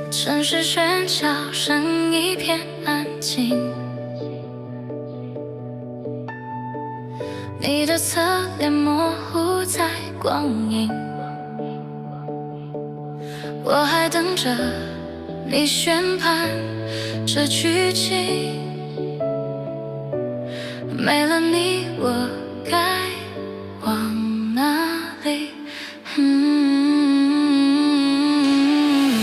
城市喧嚣声一片安静，你的侧脸模糊在光影，我还等着你宣判这剧情，没了你我该往哪里？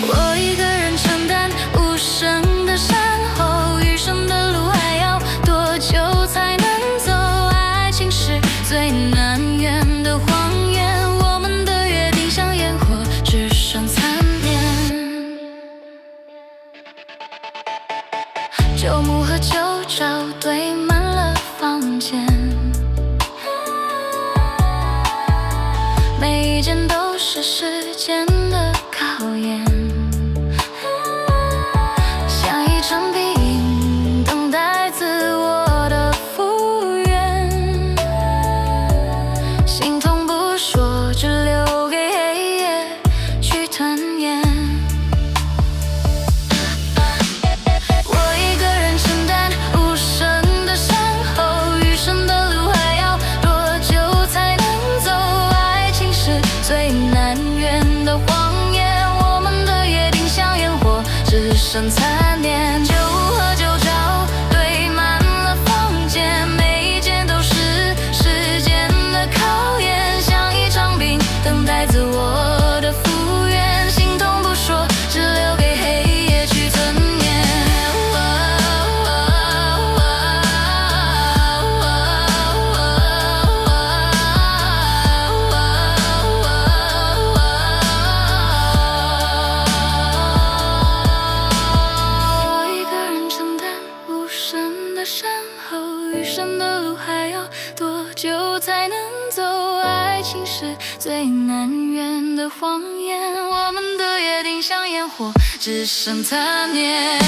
我一个人承担无声的山后，余生的路还要多久才能走？爱情是最难圆的谎言，我们的约定像烟火，只剩残念。旧幕和旧照堆满了房间，每一件都是时间的考验，像一场病，等待自我的复原。心痛不说，只留给黑夜去吞咽。我一个人承担无声的山后，余生的路还要多久才能走？爱情是最难圆的谎言，我们的约定像烟火，只剩残念。旧物和旧照堆满了房间，每一件都是时间的考验，像一场病，等待自我的复原。心痛不说，只留给黑夜去吞咽。我一个人承担无声的山后，余生的路还要多久才能走？爱情是最难圆的谎言，我们的约定像烟火，只剩残念。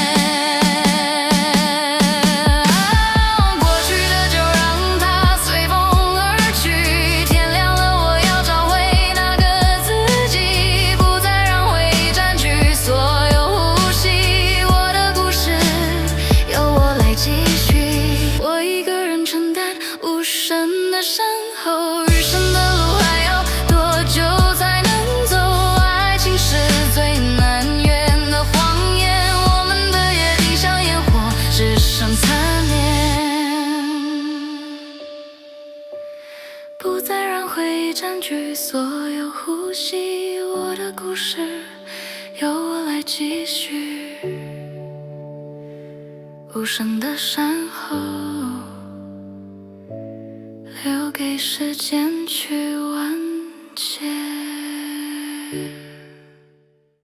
过去的就让它随风而去，天亮了我要找回那个自己，不再让回忆占据所有呼吸，我的故事由我来继续。我一个人承担无声的山后，余生的路还要多久才能走？爱情是最难圆的谎言，我们的约定像烟火，只剩残念，不再让回忆占据所有呼吸，我的故事由我来继续。无声的山后，留给时间去完结。